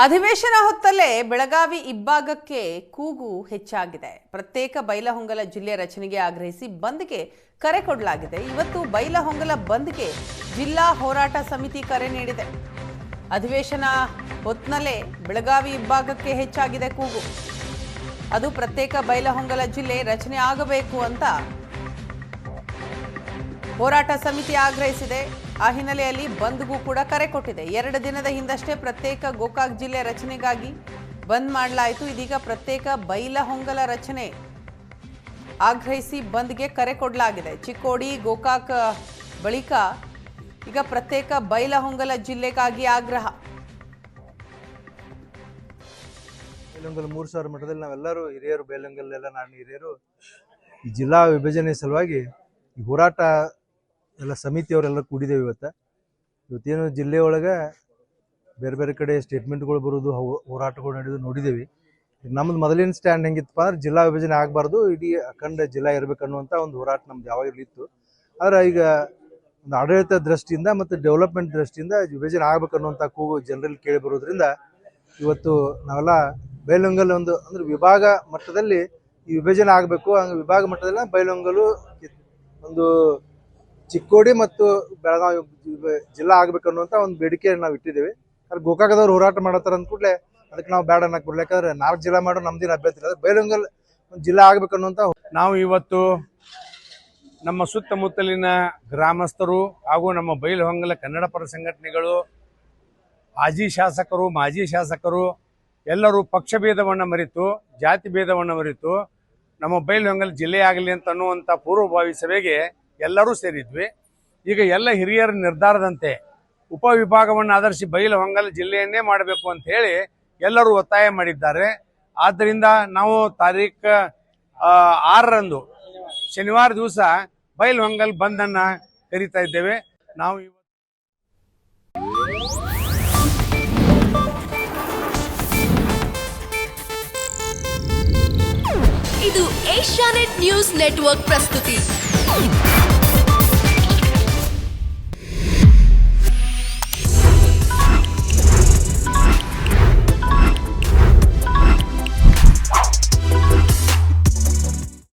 ಅಧಿವೇಶನ ಹೊತ್ತಲ್ಲೇ ಬೆಳಗಾವಿ ಇಬ್ಬಾಗಕ್ಕೆ ಕೂಗು ಹೆಚ್ಚಾಗಿದೆ. ಪ್ರತ್ಯೇಕ ಬೈಲಹೊಂಗಲ ಜಿಲ್ಲೆ ರಚನೆಗೆ ಆಗ್ರಹಿಸಿ ಬಂದ್ಗೆ ಕರೆ ಕೊಡಲಾಗಿದೆ. ಇವತ್ತು ಬೈಲಹೊಂಗಲ ಬಂದ್ಗೆ ಜಿಲ್ಲಾ ಹೋರಾಟ ಸಮಿತಿ ಕರೆ ನೀಡಿದೆ. ಅಧಿವೇಶನ ಹೊತ್ತಲ್ಲೇ ಬೆಳಗಾವಿ ಇಬ್ಬಾಗಕ್ಕೆ ಹೆಚ್ಚಾಗಿದೆ ಕೂಗು. ಅದು ಪ್ರತ್ಯೇಕ ಬೈಲಹೊಂಗಲ ಜಿಲ್ಲೆ ರಚನೆ ಆಗಬೇಕು ಅಂತ ಹೋರಾಟ ಸಮಿತಿ ಆಗ್ರಹಿಸಿದೆ. ಆ ಹಿನ್ನೆಲೆಯಲ್ಲಿ ಬಂದ್ಗೂ ಕೂಡ ಕರೆ ಕೊಟ್ಟಿದೆ. 2 ದಿನದ ಹಿಂದಷ್ಟೇ ಪ್ರತ್ಯೇಕ ಗೋಕಾಕ್ ಜಿಲ್ಲೆ ರಚನೆಗಾಗಿ ಬಂದ್ ಮಾಡಲಾಯಿತು. ಇದೀಗ ಪ್ರತ್ಯೇಕ ಬೈಲಹೊಂಗಲ ರಚನೆ ಆಗ್ರಹಿಸಿ ಬಂದ್ಗೆ ಕರೆ ಕೊಡಲಾಗಿದೆ. ಚಿಕ್ಕೋಡಿ ಗೋಕಾಕ್ ಬಳಿಕ ಈಗ ಪ್ರತ್ಯೇಕ ಬೈಲಹೊಂಗಲ ಜಿಲ್ಲೆಗಾಗಿ ಆಗ್ರಹ. ಬೈಲಹೊಂಗಲ 3000 ಮಟ್ಟದಲ್ಲಿ ನಾವೆಲ್ಲರೂ ಹಿರಿಯರು, ಬೈಲಹೊಂಗಲೆಲ್ಲ ನಾಡಿನ ಹಿರಿಯರು ಈ ಜಿಲ್ಲಾ ವಿಭಜನೆ ಸಲುವಾಗಿ ಈ ಹೋರಾಟ ಎಲ್ಲ ಸಮಿತಿಯವರೆಲ್ಲ ಕೂಡಿದ್ದೇವೆ. ಇವತ್ತೇನು ಜಿಲ್ಲೆಯೊಳಗೆ ಬೇರೆ ಬೇರೆ ಕಡೆ ಸ್ಟೇಟ್ಮೆಂಟ್ಗಳು ಬರೋದು, ಹೋರಾಟಗಳು ನಡೆಯೋದು ನೋಡಿದ್ದೇವೆ. ನಮ್ದು ಮೊದಲಿನ ಸ್ಟ್ಯಾಂಡ್ ಹೆಂಗಿತ್ತಪ್ಪ ಅಂದ್ರೆ ಜಿಲ್ಲಾ ವಿಭಜನೆ ಆಗಬಾರ್ದು, ಇಡೀ ಅಖಂಡ ಜಿಲ್ಲಾ ಇರಬೇಕನ್ನುವಂಥ ಒಂದು ಹೋರಾಟ ನಮ್ದು ಯಾವಾಗಿರ್ಲಿತ್ತು. ಆದರೆ ಈಗ ಒಂದು ಆಡಳಿತ ದೃಷ್ಟಿಯಿಂದ ಮತ್ತು ಡೆವಲಪ್ಮೆಂಟ್ ದೃಷ್ಟಿಯಿಂದ ವಿಭಜನೆ ಆಗ್ಬೇಕನ್ನುವಂಥ ಕೂಗು ಜನರಲ್ಲಿ ಕೇಳಿ ಬರೋದ್ರಿಂದ ಇವತ್ತು ನಾವೆಲ್ಲ ಬೈಲಹೊಂಗಲ ಅಂದ್ರೆ ವಿಭಾಗ ಮಟ್ಟದಲ್ಲಿ ಈ ವಿಭಜನೆ ಆಗಬೇಕು. ಹಂಗೆ ವಿಭಾಗ ಮಟ್ಟದಲ್ಲಿ ಬೈಲಹೊಂಗಲು ಒಂದು ಚಿಕ್ಕೋಡಿ ಮತ್ತು ಬೆಳಗಾವಿ ಜಿಲ್ಲಾ ಆಗ್ಬೇಕನ್ನುವಂಥ ಒಂದು ಬೇಡಿಕೆ ನಾವು ಇಟ್ಟಿದ್ದೇವೆ. ಅಲ್ಲಿ ಗೋಕಾಕದವ್ರು ಹೋರಾಟ ಮಾಡತ್ತಾರ ಅಂದ್ಕೂಡ್ಲೆ ಅದಕ್ಕೆ ನಾವು ಬೇಡ ಅನ್ನಕ್ಕೆ ಬರಲಿ. ಯಾಕಂದ್ರೆ 4 ಜಿಲ್ಲಾ ಮಾಡೋ ನಮ್ದಿನ ಅಭ್ಯರ್ಥಿ ಇಲ್ಲ, ಬೈಲಹೊಂಗಲ ಒಂದು ಜಿಲ್ಲಾ ಆಗ್ಬೇಕನ್ನುವಂಥ ನಾವು ಇವತ್ತು ನಮ್ಮ ಸುತ್ತಮುತ್ತಲಿನ ಗ್ರಾಮಸ್ಥರು ಹಾಗೂ ನಮ್ಮ ಬೈಲಹೊಂಗಲ ಕನ್ನಡ ಪರ ಸಂಘಟನೆಗಳು, ಮಾಜಿ ಶಾಸಕರು, ಮಾಜಿ ಶಾಸಕರು ಎಲ್ಲರೂ ಪಕ್ಷ ಭೇದವನ್ನು ಮರೆತು, ಜಾತಿ ಭೇದವನ್ನು ಮರೆತು ನಮ್ಮ ಬೈಲಹೊಂಗಲ ಜಿಲ್ಲೆ ಆಗಲಿ ಅಂತ ಅನ್ನುವಂಥ ಪೂರ್ವಭಾವಿ ಸಭೆಗೆ ಎಲ್ಲರೂ ಸೇರಿದ್ವಿ. ಈಗ ಎಲ್ಲ ಹಿರಿಯರ ನಿರ್ಧಾರದಂತೆ ಉಪವಿಭಾಗವನ್ನು ಆಧರಿಸಿ ಬೈಲಹೊಂಗಲ ಜಿಲ್ಲೆಯನ್ನೇ ಮಾಡಬೇಕು ಅಂತ ಹೇಳಿ ಎಲ್ಲರೂ ಒತ್ತಾಯ ಮಾಡಿದ್ದಾರೆ. ಆದ್ದರಿಂದ ನಾವು ತಾರೀಖು 6ರಂದು ಶನಿವಾರ ದಿವಸ ಬೈಲಹೊಂಗಲ ಬಂದನ್ನ ಕರೀತಾ ಇದ್ದೇವೆ. ನಾವು ಇದು ಏಷ್ಯಾನೆಟ್ ನ್ಯೂಸ್ ನೆಟ್ವರ್ಕ್ ಪ್ರಸ್ತುತಿ.